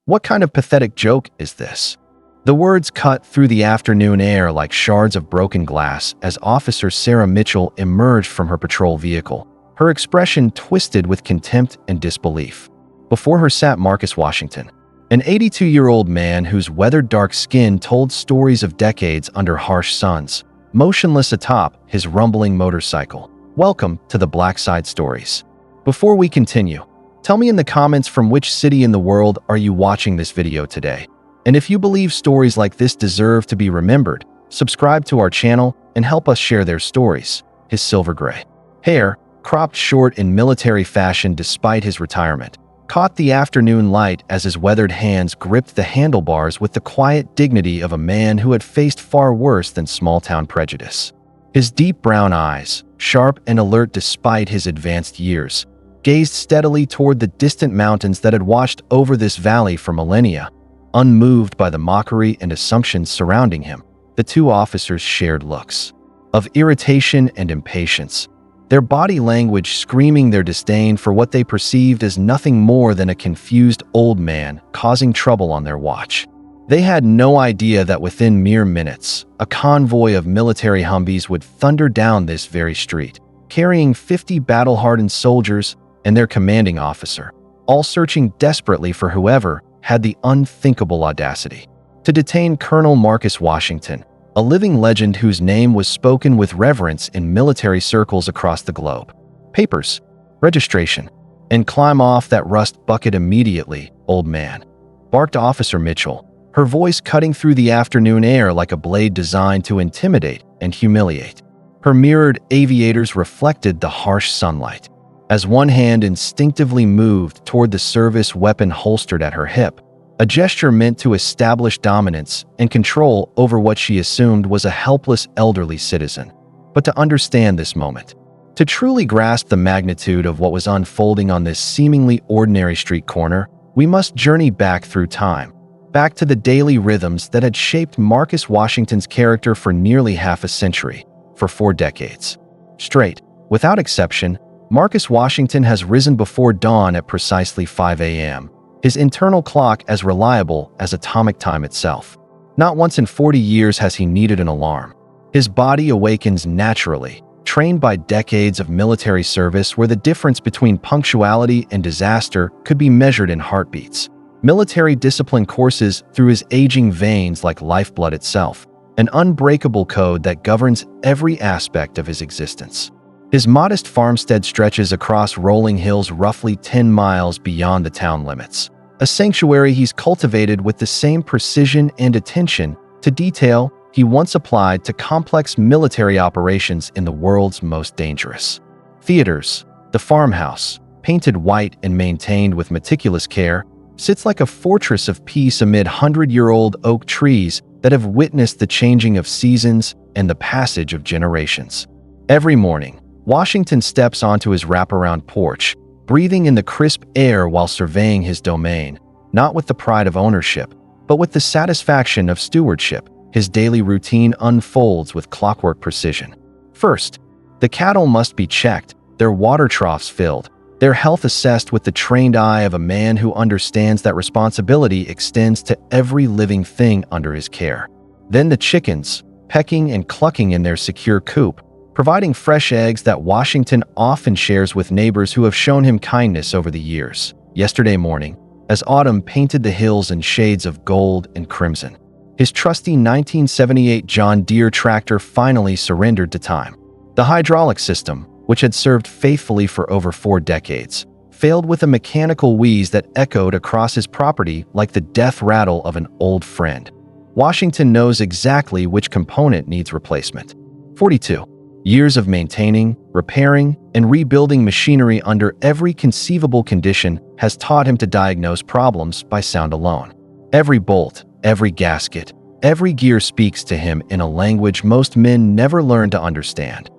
What kind of pathetic joke is this? The words cut through the afternoon air like shards of broken glass as Officer Sarah Mitchell emerged from her patrol vehicle, her expression twisted with contempt and disbelief. Before her sat Marcus Washington, an 82-year-old man whose weathered dark skin told stories of decades under harsh suns, motionless atop his rumbling motorcycle. Welcome to the Black Side Stories. Before we continue, tell me in the comments from which city in the world are you watching this video today. And if you believe stories like this deserve to be remembered, subscribe to our channel and help us share their stories. His silver gray hair, cropped short in military fashion despite his retirement, caught the afternoon light as his weathered hands gripped the handlebars with the quiet dignity of a man who had faced far worse than small-town prejudice. His deep brown eyes, sharp and alert despite his advanced years, gazed steadily toward the distant mountains that had watched over this valley for millennia. Unmoved by the mockery and assumptions surrounding him, the two officers shared looks of irritation and impatience, their body language screaming their disdain for what they perceived as nothing more than a confused old man causing trouble on their watch. They had no idea that within mere minutes, a convoy of military Humvees would thunder down this very street, carrying 50 battle-hardened soldiers and their commanding officer, all searching desperately for whoever had the unthinkable audacity to detain Colonel Marcus Washington, a living legend whose name was spoken with reverence in military circles across the globe. Papers, registration, and climb off that rust bucket immediately, old man, barked Officer Mitchell, her voice cutting through the afternoon air like a blade designed to intimidate and humiliate. Her mirrored aviators reflected the harsh sunlight. As one hand instinctively moved toward the service weapon holstered at her hip, a gesture meant to establish dominance and control over what she assumed was a helpless elderly citizen. But to understand this moment, to truly grasp the magnitude of what was unfolding on this seemingly ordinary street corner, we must journey back through time, back to the daily rhythms that had shaped Marcus Washington's character for nearly half a century, for 4 decades. Straight, without exception, Marcus Washington has risen before dawn at precisely 5 a.m., his internal clock as reliable as atomic time itself. Not once in 40 years has he needed an alarm. His body awakens naturally, trained by decades of military service where the difference between punctuality and disaster could be measured in heartbeats. Military discipline courses through his aging veins like lifeblood itself, an unbreakable code that governs every aspect of his existence. His modest farmstead stretches across rolling hills roughly 10 miles beyond the town limits, a sanctuary he's cultivated with the same precision and attention to detail he once applied to complex military operations in the world's most dangerous theaters. The farmhouse, painted white and maintained with meticulous care, sits like a fortress of peace amid 100-year-old oak trees that have witnessed the changing of seasons and the passage of generations. Every morning, Washington steps onto his wraparound porch, breathing in the crisp air while surveying his domain, not with the pride of ownership, but with the satisfaction of stewardship. His daily routine unfolds with clockwork precision. First, the cattle must be checked, their water troughs filled, their health assessed with the trained eye of a man who understands that responsibility extends to every living thing under his care. Then the chickens, pecking and clucking in their secure coop, providing fresh eggs that Washington often shares with neighbors who have shown him kindness over the years. Yesterday morning, as autumn painted the hills in shades of gold and crimson, his trusty 1978 John Deere tractor finally surrendered to time. The hydraulic system, which had served faithfully for over 4 decades, failed with a mechanical wheeze that echoed across his property like the death rattle of an old friend. Washington knows exactly which component needs replacement. 42 years of maintaining, repairing, and rebuilding machinery under every conceivable condition has taught him to diagnose problems by sound alone. Every bolt, every gasket, every gear speaks to him in a language most men never learn to understand.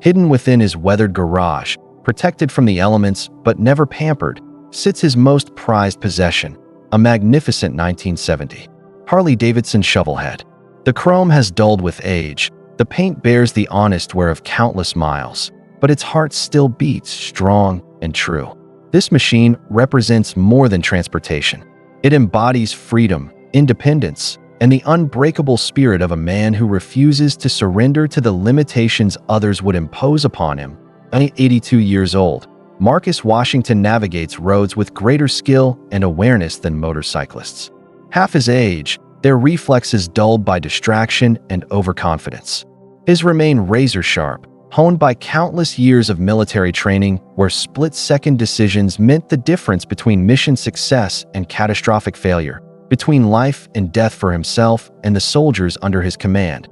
Hidden within his weathered garage, protected from the elements but never pampered, sits his most prized possession, a magnificent 1970 Harley-Davidson shovelhead. The chrome has dulled with age, the paint bears the honest wear of countless miles, but its heart still beats strong and true. This machine represents more than transportation. It embodies freedom, independence, and the unbreakable spirit of a man who refuses to surrender to the limitations others would impose upon him. 82 years old, Marcus Washington navigates roads with greater skill and awareness than motorcyclists. Half his age, their reflexes dulled by distraction and overconfidence. His remain razor-sharp, honed by countless years of military training where split-second decisions meant the difference between mission success and catastrophic failure, between life and death for himself and the soldiers under his command.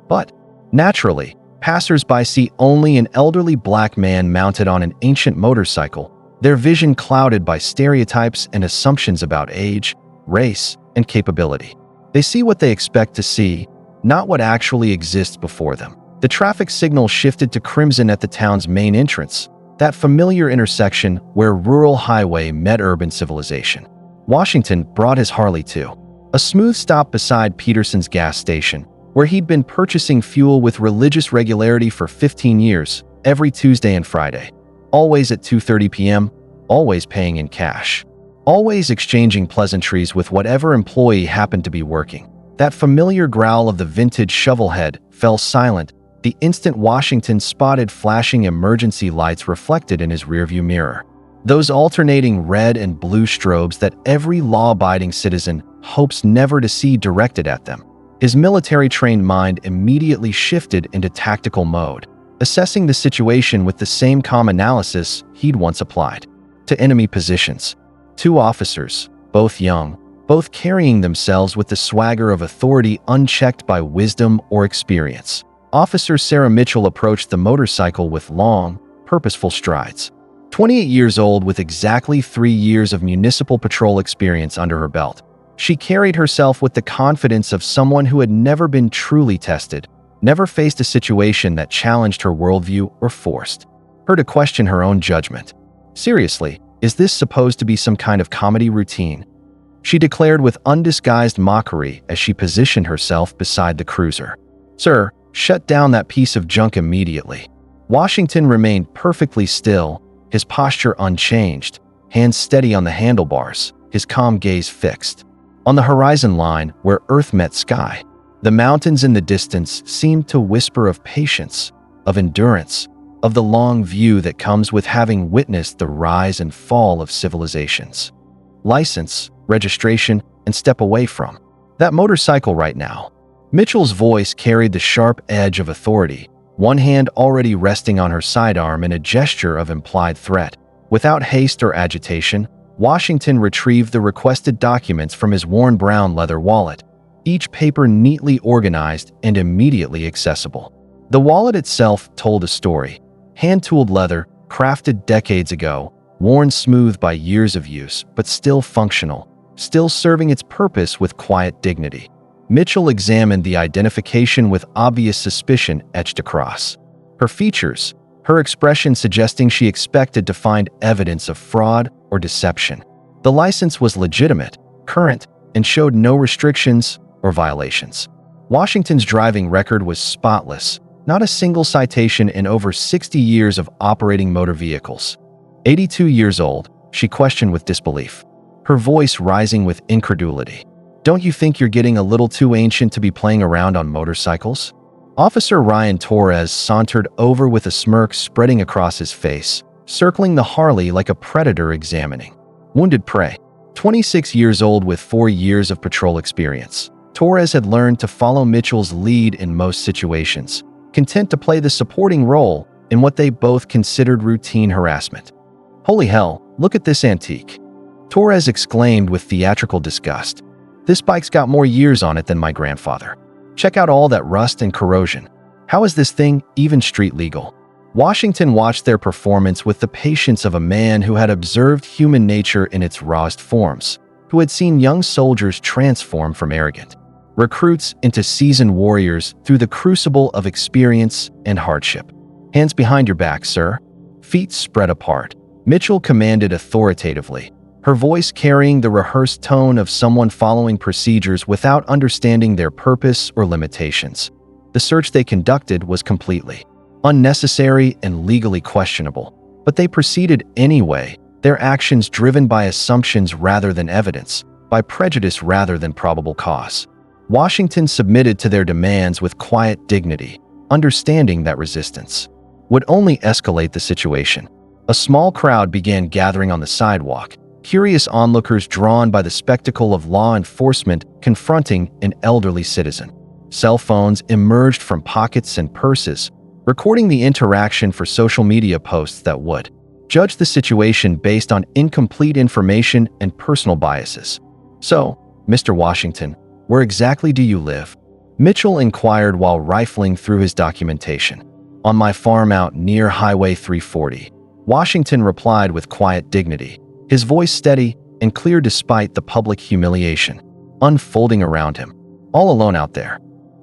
But, naturally, passers-by see only an elderly black man mounted on an ancient motorcycle, their vision clouded by stereotypes and assumptions about age, race, and capability. They see what they expect to see, not what actually exists before them. The traffic signal shifted to crimson at the town's main entrance, that familiar intersection where rural highway met urban civilization. Washington brought his Harley to a smooth stop beside Peterson's gas station, where he'd been purchasing fuel with religious regularity for 15 years, every Tuesday and Friday. Always at 2:30 p.m., always paying in cash. Always exchanging pleasantries with whatever employee happened to be working. That familiar growl of the vintage shovelhead fell silent the instant Washington spotted flashing emergency lights reflected in his rearview mirror. Those alternating red and blue strobes that every law-abiding citizen hopes never to see directed at them. His military-trained mind immediately shifted into tactical mode, assessing the situation with the same calm analysis he'd once applied to enemy positions. Two officers, both young, both carrying themselves with the swagger of authority unchecked by wisdom or experience. Officer Sarah Mitchell approached the motorcycle with long, purposeful strides. 28 years old with exactly 3 years of municipal patrol experience under her belt, she carried herself with the confidence of someone who had never been truly tested, never faced a situation that challenged her worldview or forced her to question her own judgment. Seriously, is this supposed to be some kind of comedy routine? She declared with undisguised mockery as she positioned herself beside the cruiser. Sir, shut down that piece of junk immediately. Washington remained perfectly still, his posture unchanged, hands steady on the handlebars, his calm gaze fixed. On the horizon line, where earth met sky, the mountains in the distance seemed to whisper of patience, of endurance, of the long view that comes with having witnessed the rise and fall of civilizations. License, registration, and step away from that motorcycle right now. Mitchell's voice carried the sharp edge of authority, one hand already resting on her sidearm in a gesture of implied threat. Without haste or agitation, Washington retrieved the requested documents from his worn brown leather wallet, each paper neatly organized and immediately accessible. The wallet itself told a story. Hand-tooled leather, crafted decades ago, worn smooth by years of use, but still functional, still serving its purpose with quiet dignity. Mitchell examined the identification with obvious suspicion etched across her features, her expression suggesting she expected to find evidence of fraud or deception. The license was legitimate, current, and showed no restrictions or violations. Washington's driving record was spotless, not a single citation in over 60 years of operating motor vehicles. 82 years old, she questioned with disbelief, her voice rising with incredulity. Don't you think you're getting a little too ancient to be playing around on motorcycles? Officer Ryan Torres sauntered over with a smirk spreading across his face, circling the Harley like a predator examining wounded prey. 26 years old with 4 years of patrol experience, Torres had learned to follow Mitchell's lead in most situations, content to play the supporting role in what they both considered routine harassment. Holy hell, look at this antique, Torres exclaimed with theatrical disgust. This bike's got more years on it than my grandfather. Check out all that rust and corrosion. How is this thing even street legal? Washington watched their performance with the patience of a man who had observed human nature in its rawest forms, who had seen young soldiers transform from arrogant recruits into seasoned warriors through the crucible of experience and hardship. Hands behind your back, sir. Feet spread apart, Mitchell commanded authoritatively, her voice carrying the rehearsed tone of someone following procedures without understanding their purpose or limitations. The search they conducted was completely unnecessary and legally questionable, but they proceeded anyway, their actions driven by assumptions rather than evidence, by prejudice rather than probable cause. Washington submitted to their demands with quiet dignity, understanding that resistance would only escalate the situation. A small crowd began gathering on the sidewalk, curious onlookers drawn by the spectacle of law enforcement confronting an elderly citizen. Cell phones emerged from pockets and purses, recording the interaction for social media posts that would judge the situation based on incomplete information and personal biases. "So, Mr. Washington, where exactly do you live?" Mitchell inquired while rifling through his documentation. "On my farm out near Highway 340. Washington replied with quiet dignity, his voice steady and clear despite the public humiliation unfolding around him. "All alone out there?"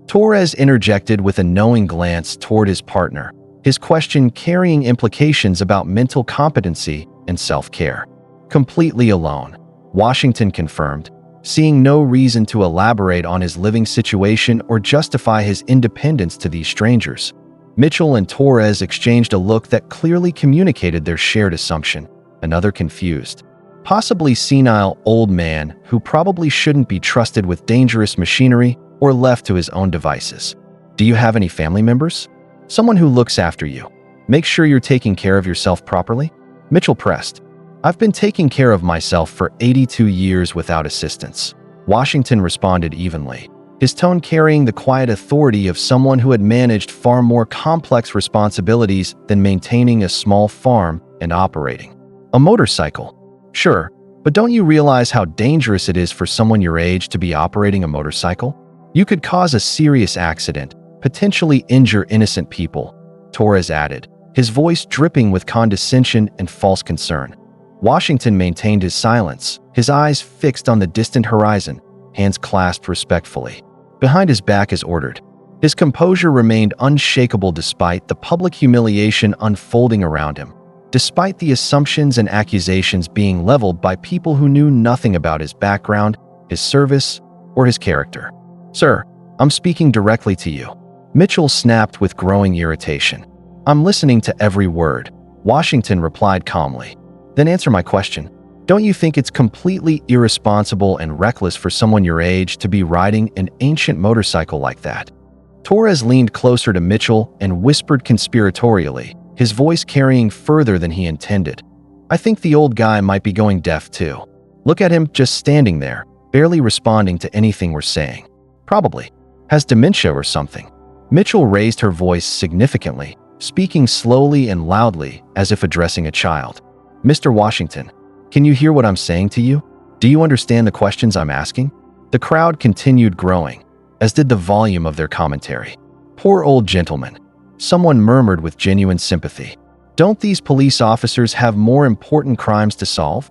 Torres interjected with a knowing glance toward his partner, his question carrying implications about mental competency and self-care. "Completely alone," Washington confirmed, seeing no reason to elaborate on his living situation or justify his independence to these strangers. Mitchell and Torres exchanged a look that clearly communicated their shared assumption. Another confused, possibly senile old man who probably shouldn't be trusted with dangerous machinery or left to his own devices. "Do you have any family members? Someone who looks after you? Make sure you're taking care of yourself properly?" Mitchell pressed. "I've been taking care of myself for 82 years without assistance," Washington responded evenly, his tone carrying the quiet authority of someone who had managed far more complex responsibilities than maintaining a small farm and operating a motorcycle. "Sure, but don't you realize how dangerous it is for someone your age to be operating a motorcycle? You could cause a serious accident, potentially injure innocent people," Torres added, his voice dripping with condescension and false concern. Washington maintained his silence, his eyes fixed on the distant horizon, hands clasped respectfully behind his back as ordered. His composure remained unshakable despite the public humiliation unfolding around him, despite the assumptions and accusations being leveled by people who knew nothing about his background, his service, or his character. "Sir, I'm speaking directly to you," Mitchell snapped with growing irritation. "I'm listening to every word," Washington replied calmly. "Then answer my question. Don't you think it's completely irresponsible and reckless for someone your age to be riding an ancient motorcycle like that?" Torres leaned closer to Mitchell and whispered conspiratorially, his voice carrying further than he intended. "I think the old guy might be going deaf too. Look at him just standing there, barely responding to anything we're saying. Probably has dementia or something." Mitchell raised her voice significantly, speaking slowly and loudly as if addressing a child. "Mr. Washington, can you hear what I'm saying to you? Do you understand the questions I'm asking?" The crowd continued growing, as did the volume of their commentary. "Poor old gentleman," someone murmured with genuine sympathy. "Don't these police officers have more important crimes to solve?"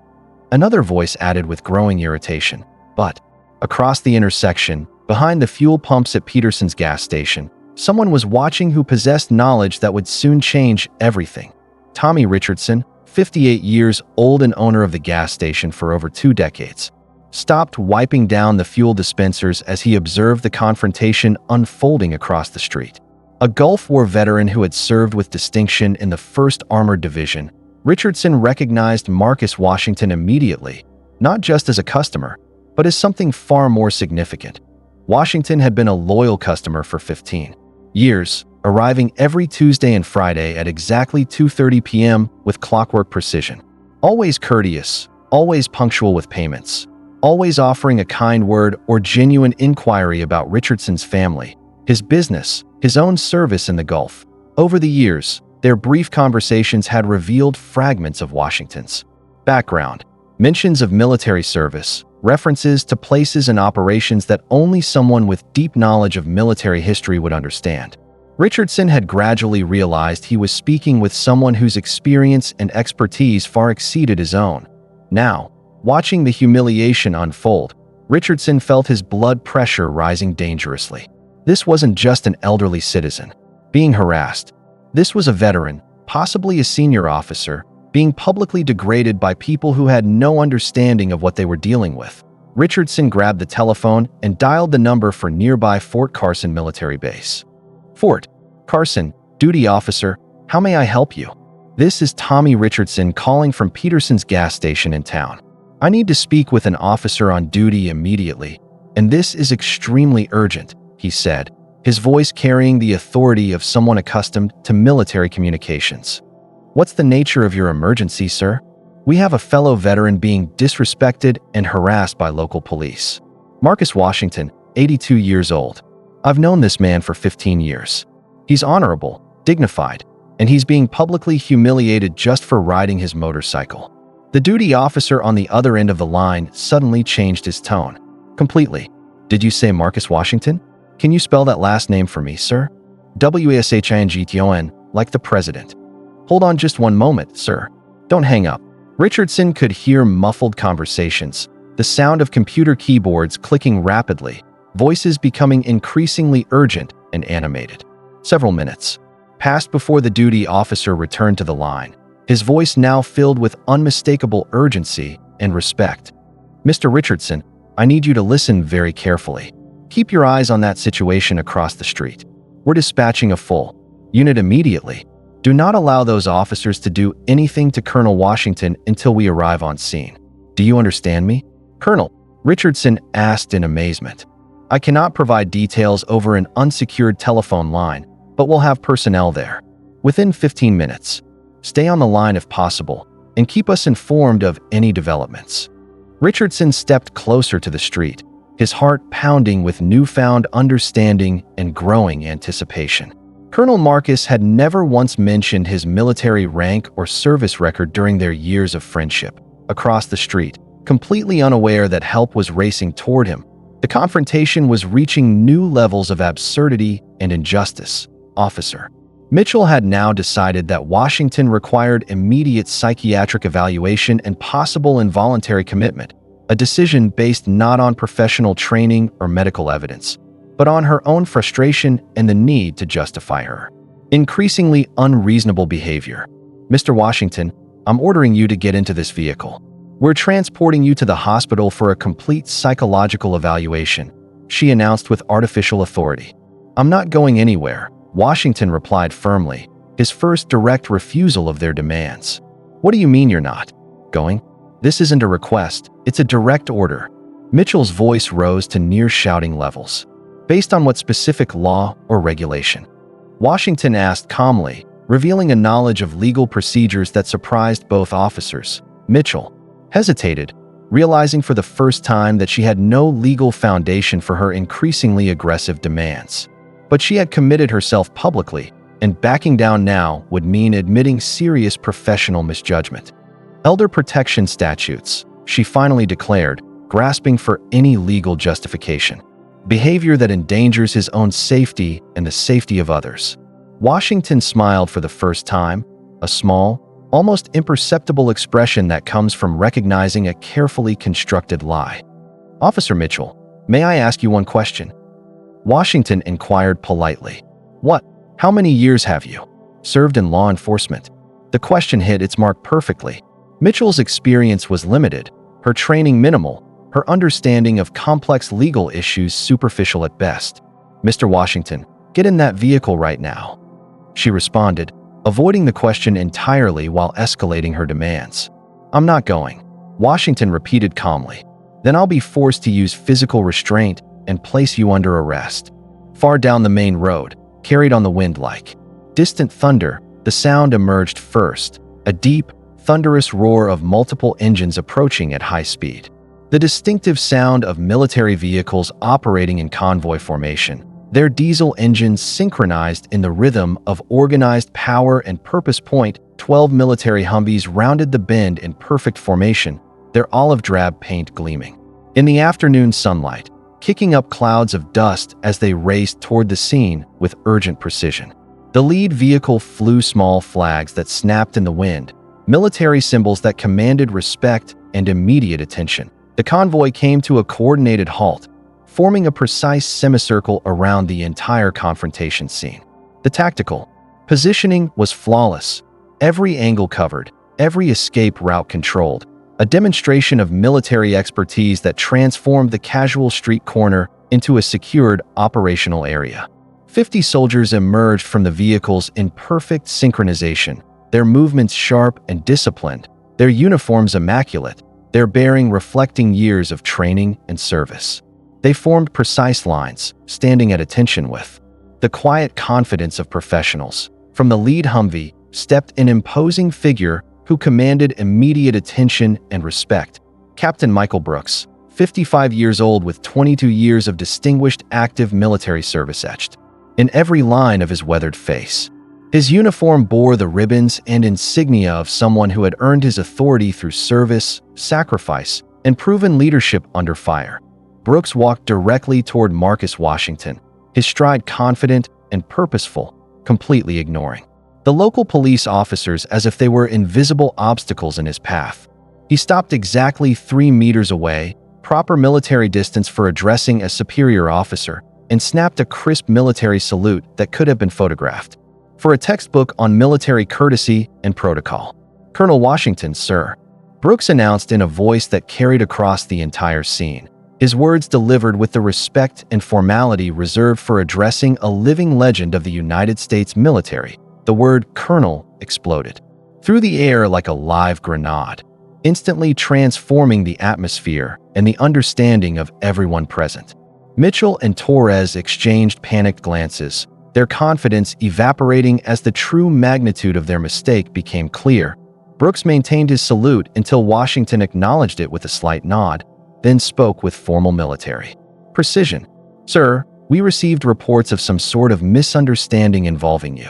Another voice added with growing irritation. But across the intersection, behind the fuel pumps at Peterson's gas station, someone was watching who possessed knowledge that would soon change everything. Tommy Richardson, 58 years old and owner of the gas station for over 2 decades, stopped wiping down the fuel dispensers as he observed the confrontation unfolding across the street. A Gulf War veteran who had served with distinction in the 1st Armored Division, Richardson recognized Marcus Washington immediately, not just as a customer, but as something far more significant. Washington had been a loyal customer for 15 years, arriving every Tuesday and Friday at exactly 2:30 p.m. with clockwork precision. Always courteous, always punctual with payments, always offering a kind word or genuine inquiry about Richardson's family, his business, his own service in the Gulf. Over the years, their brief conversations had revealed fragments of Washington's background, mentions of military service, references to places and operations that only someone with deep knowledge of military history would understand. Richardson had gradually realized he was speaking with someone whose experience and expertise far exceeded his own. Now, watching the humiliation unfold, Richardson felt his blood pressure rising dangerously. This wasn't just an elderly citizen being harassed. This was a veteran, possibly a senior officer, being publicly degraded by people who had no understanding of what they were dealing with. Richardson grabbed the telephone and dialed the number for nearby Fort Carson military base. "Fort Carson, duty officer, how may I help you?" "This is Tommy Richardson calling from Peterson's gas station in town. I need to speak with an officer on duty immediately, and this is extremely urgent, he said, his voice carrying the authority of someone accustomed to military communications. What's the nature of your emergency, sir? We have a fellow veteran being disrespected and harassed by local police. Marcus Washington, 82 years old. I've known this man for 15 years. He's honorable, dignified, and he's being publicly humiliated just for riding his motorcycle. The duty officer on the other end of the line suddenly changed his tone. Completely. Did you say Marcus Washington? Can you spell that last name for me, sir? Washington, like the president. Hold on just one moment, sir. Don't hang up. Richardson could hear muffled conversations, the sound of computer keyboards clicking rapidly, voices becoming increasingly urgent and animated. Several minutes passed before the duty officer returned to the line, his voice now filled with unmistakable urgency and respect. Mr. Richardson, I need you to listen very carefully. Keep your eyes on that situation across the street. We're dispatching a full unit immediately. Do not allow those officers to do anything to Colonel Washington until we arrive on scene. Do you understand me? Colonel, Richardson asked in amazement. I cannot provide details over an unsecured telephone line, but we'll have personnel there. Within 15 minutes. Stay on the line if possible, and keep us informed of any developments. Richardson stepped closer to the street, his heart pounding with newfound understanding and growing anticipation. Colonel Marcus had never once mentioned his military rank or service record during their years of friendship. Across the street, completely unaware that help was racing toward him, the confrontation was reaching new levels of absurdity and injustice. Officer Mitchell had now decided that Washington required immediate psychiatric evaluation and possible involuntary commitment, a decision based not on professional training or medical evidence, but on her own frustration and the need to justify her increasingly unreasonable behavior. Mr. Washington, I'm ordering you to get into this vehicle. We're transporting you to the hospital for a complete psychological evaluation, she announced with artificial authority. I'm not going anywhere, Washington replied firmly, his first direct refusal of their demands. What do you mean you're not going? This isn't a request, it's a direct order. Mitchell's voice rose to near shouting levels. Based on what specific law or regulation? Washington asked calmly, revealing a knowledge of legal procedures that surprised both officers. Mitchell hesitated, realizing for the first time that she had no legal foundation for her increasingly aggressive demands. But she had committed herself publicly, and backing down now would mean admitting serious professional misjudgment. Elder protection statutes, she finally declared, grasping for any legal justification. Behavior that endangers his own safety and the safety of others. Washington smiled for the first time, a small, almost imperceptible expression that comes from recognizing a carefully constructed lie. Officer Mitchell, may I ask you one question? Washington inquired politely. What? How many years have you served in law enforcement? The question hit its mark perfectly. Mitchell's experience was limited, her training minimal, her understanding of complex legal issues superficial at best. Mr. Washington, get in that vehicle right now, she responded, avoiding the question entirely while escalating her demands. I'm not going, Washington repeated calmly. Then I'll be forced to use physical restraint and place you under arrest. Far down the main road, carried on the wind like distant thunder, the sound emerged first, a deep, thunderous roar of multiple engines approaching at high speed. The distinctive sound of military vehicles operating in convoy formation, their diesel engines synchronized in the rhythm of organized power and purpose. 12 military Humvees rounded the bend in perfect formation, their olive drab paint gleaming in the afternoon sunlight, kicking up clouds of dust as they raced toward the scene with urgent precision. The lead vehicle flew small flags that snapped in the wind, military symbols that commanded respect and immediate attention. The convoy came to a coordinated halt, forming a precise semicircle around the entire confrontation scene. The tactical positioning was flawless, every angle covered, every escape route controlled, a demonstration of military expertise that transformed the casual street corner into a secured operational area. 50 soldiers emerged from the vehicles in perfect synchronization, their movements sharp and disciplined, their uniforms immaculate, their bearing reflecting years of training and service. They formed precise lines, standing at attention with the quiet confidence of professionals. From the lead Humvee stepped an imposing figure who commanded immediate attention and respect. Captain Michael Brooks, 55 years old with 22 years of distinguished active military service etched in every line of his weathered face. His uniform bore the ribbons and insignia of someone who had earned his authority through service, sacrifice, and proven leadership under fire. Brooks walked directly toward Marcus Washington, his stride confident and purposeful, completely ignoring the local police officers as if they were invisible obstacles in his path. He stopped exactly 3 meters away, proper military distance for addressing a superior officer, and snapped a crisp military salute that could have been photographed for a textbook on military courtesy and protocol. "Colonel Washington, sir," Brooks announced in a voice that carried across the entire scene, his words delivered with the respect and formality reserved for addressing a living legend of the United States military. The word "colonel" exploded through the air like a live grenade, instantly transforming the atmosphere and the understanding of everyone present. Mitchell and Torres exchanged panicked glances, their confidence evaporating as the true magnitude of their mistake became clear. Brooks maintained his salute until Washington acknowledged it with a slight nod, then spoke with formal military precision. "Sir, we received reports of some sort of misunderstanding involving you.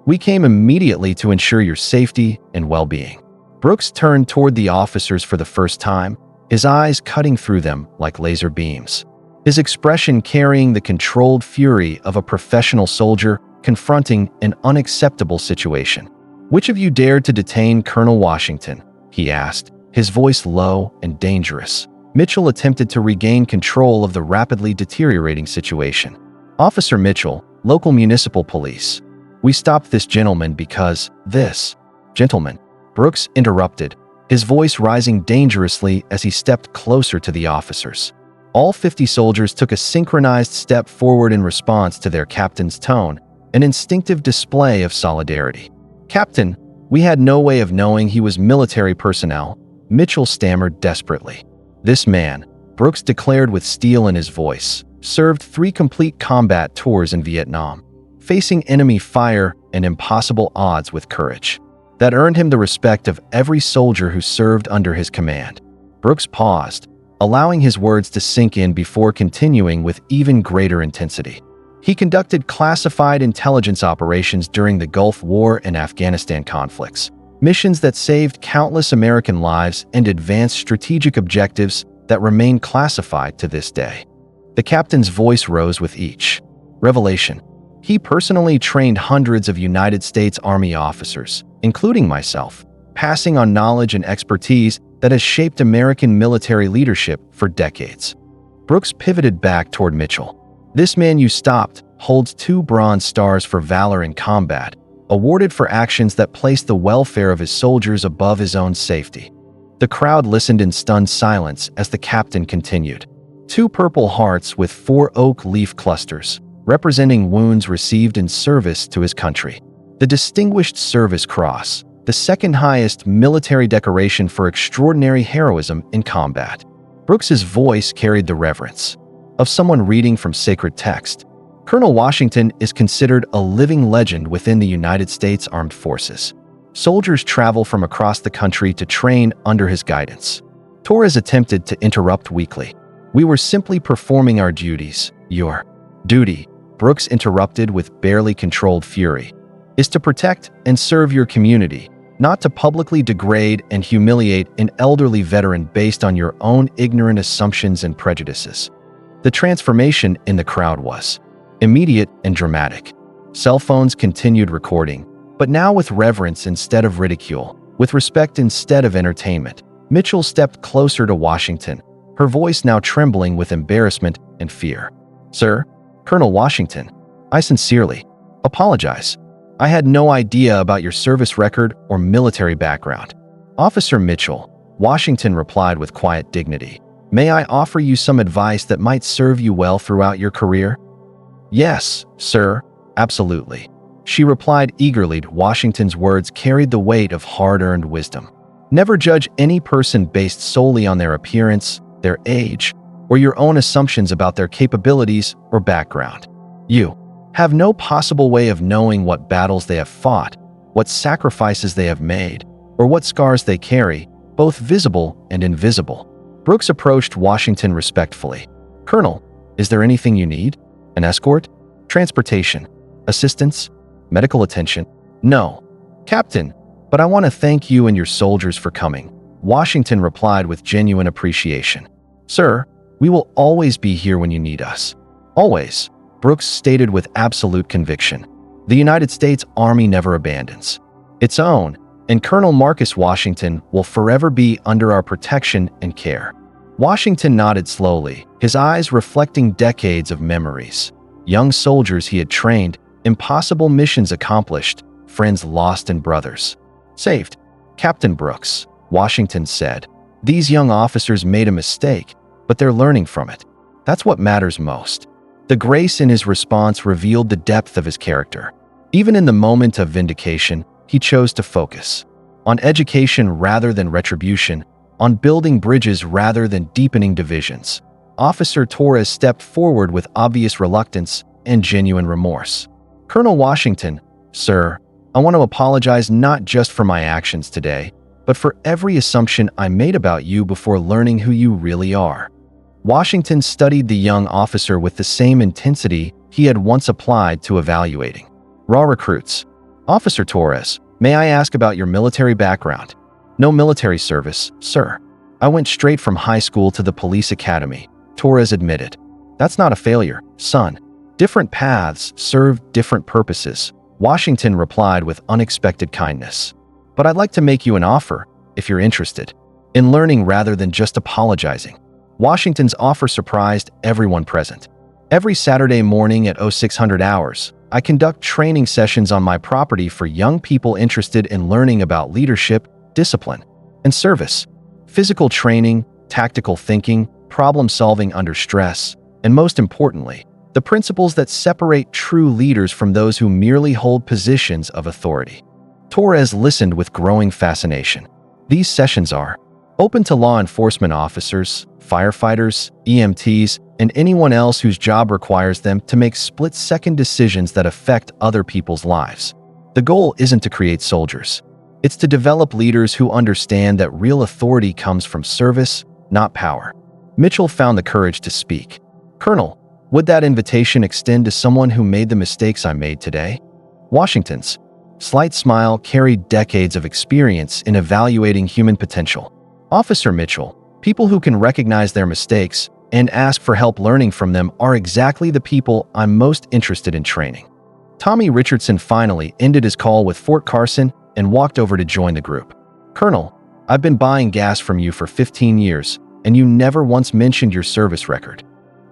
We came immediately to ensure your safety and well-being." Brooks turned toward the officers for the first time, his eyes cutting through them like laser beams, his expression carrying the controlled fury of a professional soldier confronting an unacceptable situation. "Which of you dared to detain Colonel Washington?" he asked, his voice low and dangerous. Mitchell attempted to regain control of the rapidly deteriorating situation. "Officer Mitchell, local municipal police. We stopped this gentleman because this gentleman," Brooks interrupted, his voice rising dangerously as he stepped closer to the officers. All 50 soldiers took a synchronized step forward in response to their captain's tone, an instinctive display of solidarity. "Captain, we had no way of knowing he was military personnel," Mitchell stammered desperately. "This man," Brooks declared with steel in his voice, served 3 complete combat tours in Vietnam, facing enemy fire and impossible odds with courage that earned him the respect of every soldier who served under his command. Brooks paused, allowing his words to sink in before continuing with even greater intensity. He conducted classified intelligence operations during the Gulf War and Afghanistan conflicts, missions that saved countless American lives and advanced strategic objectives that remain classified to this day. The captain's voice rose with each revelation. He personally trained hundreds of United States Army officers, including myself, passing on knowledge and expertise that has shaped American military leadership for decades. Brooks pivoted back toward Mitchell. "This man you stopped holds 2 Bronze Stars for valor in combat, awarded for actions that placed the welfare of his soldiers above his own safety." The crowd listened in stunned silence as the captain continued. 2 Purple Hearts with 4 oak leaf clusters, representing wounds received in service to his country. The Distinguished Service Cross, the 2nd highest military decoration for extraordinary heroism in combat. Brooks's voice carried the reverence of someone reading from sacred text. Colonel Washington is considered a living legend within the United States Armed Forces. Soldiers travel from across the country to train under his guidance. Torres attempted to interrupt weakly. "We were simply performing our duties. Your duty," Brooks interrupted with barely controlled fury, "is to protect and serve your community, not to publicly degrade and humiliate an elderly veteran based on your own ignorant assumptions and prejudices." The transformation in the crowd was immediate and dramatic. Cell phones continued recording, but now with reverence instead of ridicule, with respect instead of entertainment. Mitchell stepped closer to Washington, her voice now trembling with embarrassment and fear. "Sir, Colonel Washington, I sincerely apologize. I had no idea about your service record or military background." "Officer Mitchell," Washington replied with quiet dignity, "may I offer you some advice that might serve you well throughout your career?" "Yes, sir, absolutely," she replied eagerly. Washington's words carried the weight of hard-earned wisdom. Never judge any person based solely on their appearance, their age, or your own assumptions about their capabilities or background. You have no possible way of knowing what battles they have fought, what sacrifices they have made, or what scars they carry, both visible and invisible. Brooks approached Washington respectfully. "Colonel, is there anything you need? An escort? Transportation? Assistance? Medical attention?" "No, Captain, but I want to thank you and your soldiers for coming," Washington replied with genuine appreciation. "Sir, we will always be here when you need us." "Always," Brooks stated with absolute conviction. "The United States Army never abandons its own, and Colonel Marcus Washington will forever be under our protection and care." Washington nodded slowly, his eyes reflecting decades of memories. Young soldiers he had trained, impossible missions accomplished, friends lost and brothers saved. "Captain Brooks," Washington said, "these young officers made a mistake, but they're learning from it. That's what matters most." The grace in his response revealed the depth of his character. Even in the moment of vindication, he chose to focus on education rather than retribution, on building bridges rather than deepening divisions. Officer Torres stepped forward with obvious reluctance and genuine remorse. "Colonel Washington, sir, I want to apologize not just for my actions today, but for every assumption I made about you before learning who you really are." Washington studied the young officer with the same intensity he had once applied to evaluating raw recruits. "Officer Torres, may I ask about your military background?" "No military service, sir. I went straight from high school to the police academy," Torres admitted. "That's not a failure, son. Different paths serve different purposes," Washington replied with unexpected kindness. "But I'd like to make you an offer, if you're interested in learning rather than just apologizing." Washington's offer surprised everyone present. "Every Saturday morning at 0600 hours, I conduct training sessions on my property for young people interested in learning about leadership, discipline, and service. Physical training, tactical thinking, problem-solving under stress, and most importantly, the principles that separate true leaders from those who merely hold positions of authority." Torres listened with growing fascination. "These sessions are open to law enforcement officers, firefighters, EMTs, and anyone else whose job requires them to make split-second decisions that affect other people's lives. The goal isn't to create soldiers. It's to develop leaders who understand that real authority comes from service, not power." Mitchell found the courage to speak. "Colonel, would that invitation extend to someone who made the mistakes I made today?" Washington's slight smile carried decades of experience in evaluating human potential. "Officer Mitchell, people who can recognize their mistakes and ask for help learning from them are exactly the people I'm most interested in training." Tommy Richardson finally ended his call with Fort Carson and walked over to join the group. "Colonel, I've been buying gas from you for 15 years, and you never once mentioned your service record."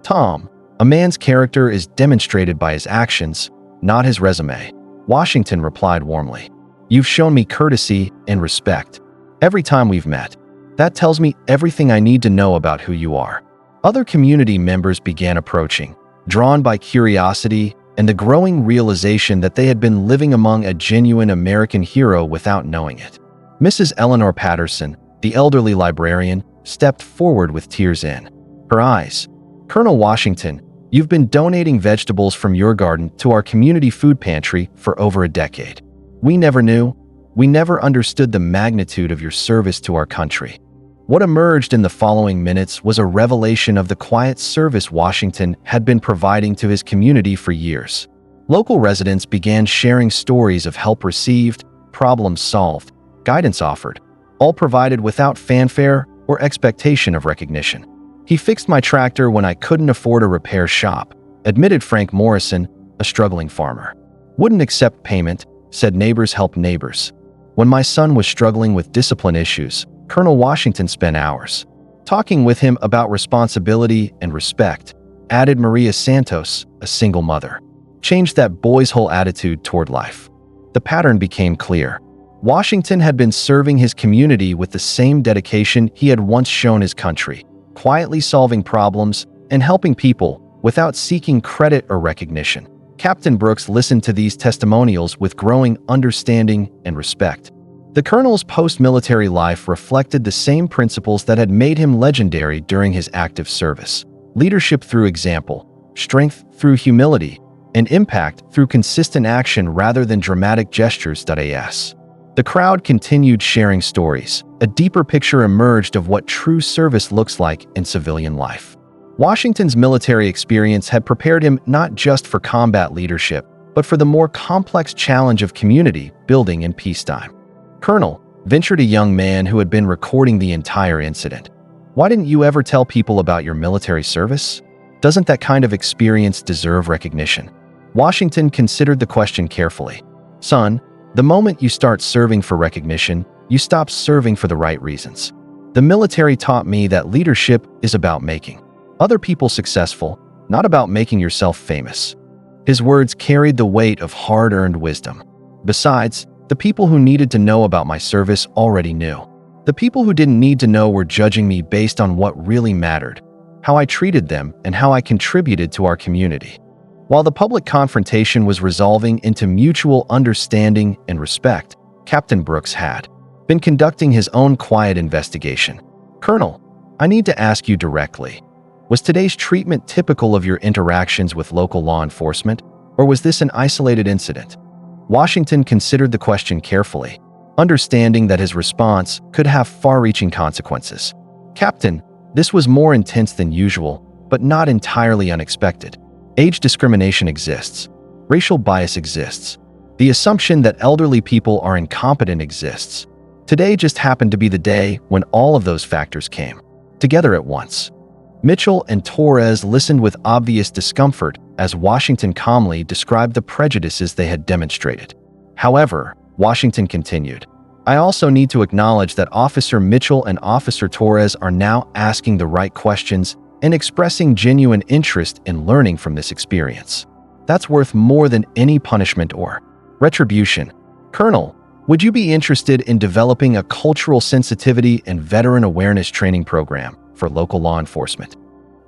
"Tom, a man's character is demonstrated by his actions, not his resume," Washington replied warmly. "You've shown me courtesy and respect every time we've met. That tells me everything I need to know about who you are." Other community members began approaching, drawn by curiosity and the growing realization that they had been living among a genuine American hero without knowing it. Mrs. Eleanor Patterson, the elderly librarian, stepped forward with tears in her eyes. "Colonel Washington, you've been donating vegetables from your garden to our community food pantry for over a decade. We never understood the magnitude of your service to our country." What emerged in the following minutes was a revelation of the quiet service Washington had been providing to his community for years. Local residents began sharing stories of help received, problems solved, guidance offered, all provided without fanfare or expectation of recognition. "He fixed my tractor when I couldn't afford a repair shop," admitted Frank Morrison, a struggling farmer. "Wouldn't accept payment, said neighbors help neighbors. When my son was struggling with discipline issues, Colonel Washington spent hours talking with him about responsibility and respect," added Maria Santos, a single mother. "Changed that boy's whole attitude toward life." The pattern became clear. Washington had been serving his community with the same dedication he had once shown his country, quietly solving problems and helping people without seeking credit or recognition. Captain Brooks listened to these testimonials with growing understanding and respect. The colonel's post-military life reflected the same principles that had made him legendary during his active service: leadership through example, strength through humility, and impact through consistent action rather than dramatic gestures. The crowd continued sharing stories. A deeper picture emerged of what true service looks like in civilian life. Washington's military experience had prepared him not just for combat leadership, but for the more complex challenge of community building in peacetime. "Colonel," ventured a young man who had been recording the entire incident, "why didn't you ever tell people about your military service? Doesn't that kind of experience deserve recognition?" Washington considered the question carefully. "Son, the moment you start serving for recognition, you stop serving for the right reasons. The military taught me that leadership is about making other people successful, not about making yourself famous." His words carried the weight of hard-earned wisdom. "Besides, the people who needed to know about my service already knew. The people who didn't need to know were judging me based on what really mattered, how I treated them and how I contributed to our community." While the public confrontation was resolving into mutual understanding and respect, Captain Brooks had been conducting his own quiet investigation. "Colonel, I need to ask you directly. Was today's treatment typical of your interactions with local law enforcement, or was this an isolated incident?" Washington considered the question carefully, understanding that his response could have far-reaching consequences. "Captain, this was more intense than usual, but not entirely unexpected. Age discrimination exists. Racial bias exists. The assumption that elderly people are incompetent exists. Today just happened to be the day when all of those factors came together at once." Mitchell and Torres listened with obvious discomfort as Washington calmly described the prejudices they had demonstrated. However, Washington continued, "I also need to acknowledge that Officer Mitchell and Officer Torres are now asking the right questions and expressing genuine interest in learning from this experience. That's worth more than any punishment or retribution. Colonel, would you be interested in developing a cultural sensitivity and veteran awareness training program for local law enforcement?"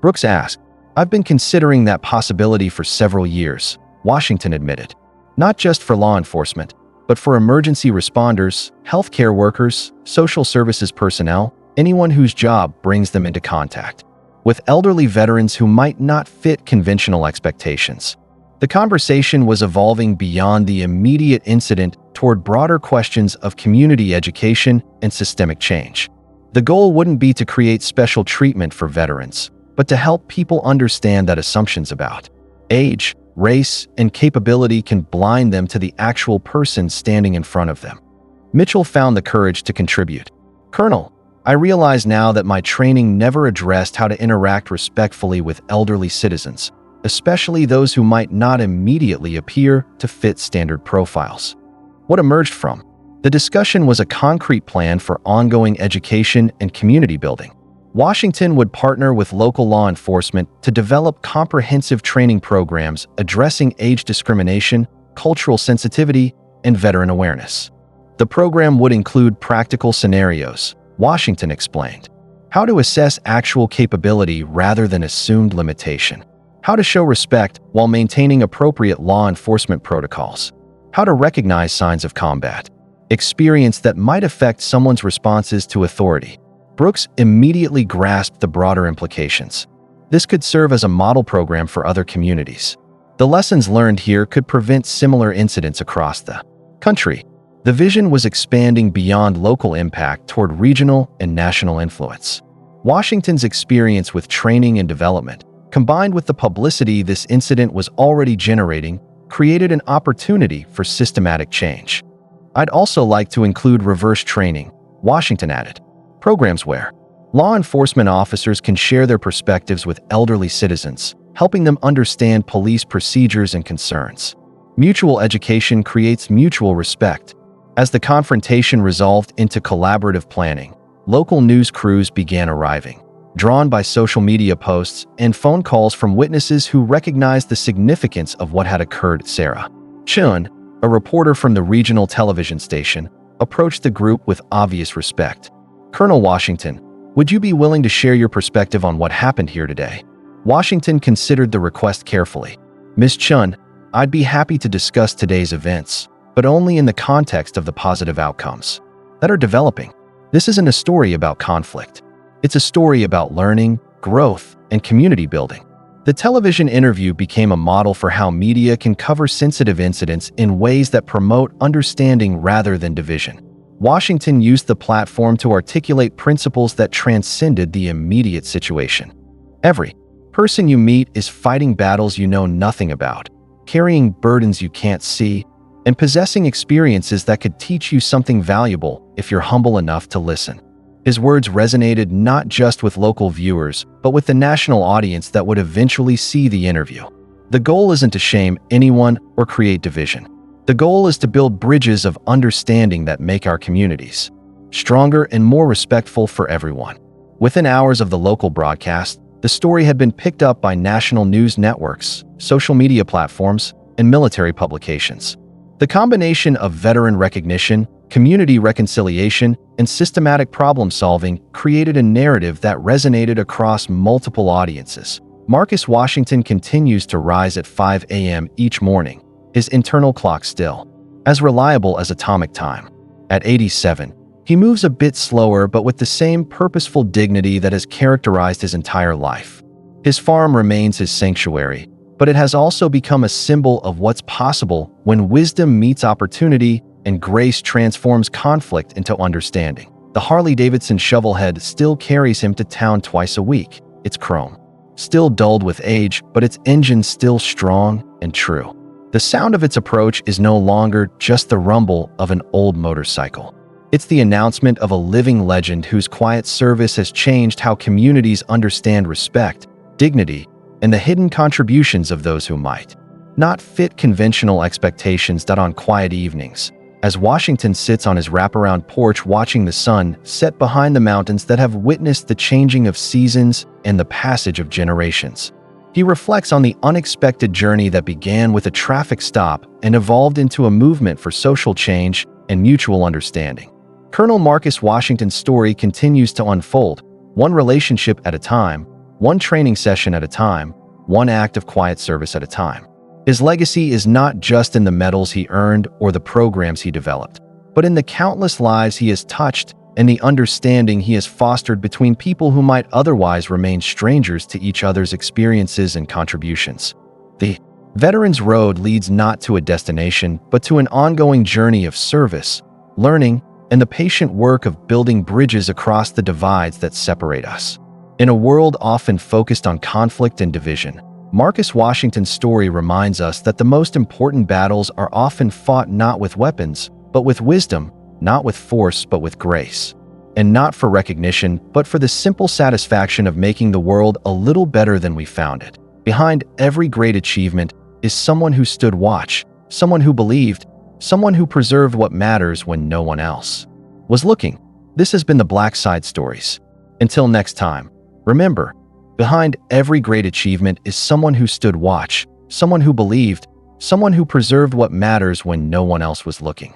Brooks asked. "I've been considering that possibility for several years," Washington admitted. "Not just for law enforcement, but for emergency responders, healthcare workers, social services personnel, anyone whose job brings them into contact with elderly veterans who might not fit conventional expectations." The conversation was evolving beyond the immediate incident toward broader questions of community education and systemic change. The goal wouldn't be to create special treatment for veterans, but to help people understand that assumptions about age, race, and capability can blind them to the actual person standing in front of them. Mitchell found the courage to contribute. "Colonel, I realize now that my training never addressed how to interact respectfully with elderly citizens, especially those who might not immediately appear to fit standard profiles." What emerged from the discussion was a concrete plan for ongoing education and community building. Washington would partner with local law enforcement to develop comprehensive training programs addressing age discrimination, cultural sensitivity, and veteran awareness. The program would include practical scenarios, Washington explained. How to assess actual capability rather than assumed limitation. How to show respect while maintaining appropriate law enforcement protocols. How to recognize signs of combat experience that might affect someone's responses to authority. Brooks immediately grasped the broader implications. This could serve as a model program for other communities. The lessons learned here could prevent similar incidents across the country. The vision was expanding beyond local impact toward regional and national influence. Washington's experience with training and development, combined with the publicity this incident was already generating, created an opportunity for systematic change. "I'd also like to include reverse training," Washington added. "Programs where law enforcement officers can share their perspectives with elderly citizens, helping them understand police procedures and concerns. Mutual education creates mutual respect." As the confrontation resolved into collaborative planning, local news crews began arriving, drawn by social media posts and phone calls from witnesses who recognized the significance of what had occurred. Sarah Chun, a reporter from the regional television station, approached the group with obvious respect. "Colonel Washington, would you be willing to share your perspective on what happened here today?" Washington considered the request carefully. "Ms. Chun, I'd be happy to discuss today's events, but only in the context of the positive outcomes. that are developing. This isn't a story about conflict. It's a story about learning, growth, and community building. The television interview became a model for how media can cover sensitive incidents in ways that promote understanding rather than division. Washington used the platform to articulate principles that transcended the immediate situation. Every person you meet is fighting battles you know nothing about, carrying burdens you can't see, and possessing experiences that could teach you something valuable if you're humble enough to listen. His words resonated not just with local viewers, but with the national audience that would eventually see the interview. The goal isn't to shame anyone or create division. The goal is to build bridges of understanding that make our communities stronger and more respectful for everyone. Within hours of the local broadcast, the story had been picked up by national news networks, social media platforms, and military publications. The combination of veteran recognition, community reconciliation, and systematic problem-solving created a narrative that resonated across multiple audiences. Marcus Washington continues to rise at 5 a.m. each morning, his internal clock still as reliable as atomic time. At 87, he moves a bit slower but with the same purposeful dignity that has characterized his entire life. His farm remains his sanctuary, but it has also become a symbol of what's possible when wisdom meets opportunity and grace transforms conflict into understanding. The Harley-Davidson shovelhead still carries him to town twice a week. It's chrome, still dulled with age, but its engine still strong and true. The sound of its approach is no longer just the rumble of an old motorcycle. It's the announcement of a living legend whose quiet service has changed how communities understand respect, dignity, and the hidden contributions of those who might not fit conventional expectations. On quiet evenings, as Washington sits on his wraparound porch watching the sun set behind the mountains that have witnessed the changing of seasons and the passage of generations, he reflects on the unexpected journey that began with a traffic stop and evolved into a movement for social change and mutual understanding. Colonel Marcus Washington's story continues to unfold, one relationship at a time, one training session at a time, one act of quiet service at a time. His legacy is not just in the medals he earned or the programs he developed, but in the countless lives he has touched and the understanding he has fostered between people who might otherwise remain strangers to each other's experiences and contributions. The Veterans Road leads not to a destination, but to an ongoing journey of service, learning, and the patient work of building bridges across the divides that separate us. In a world often focused on conflict and division, Marcus Washington's story reminds us that the most important battles are often fought not with weapons, but with wisdom, not with force, but with grace. And not for recognition, but for the simple satisfaction of making the world a little better than we found it. Behind every great achievement is someone who stood watch, someone who believed, someone who preserved what matters when no one else was looking. This has been the Black Side Stories. Until next time, remember, behind every great achievement is someone who stood watch, someone who believed, someone who preserved what matters when no one else was looking.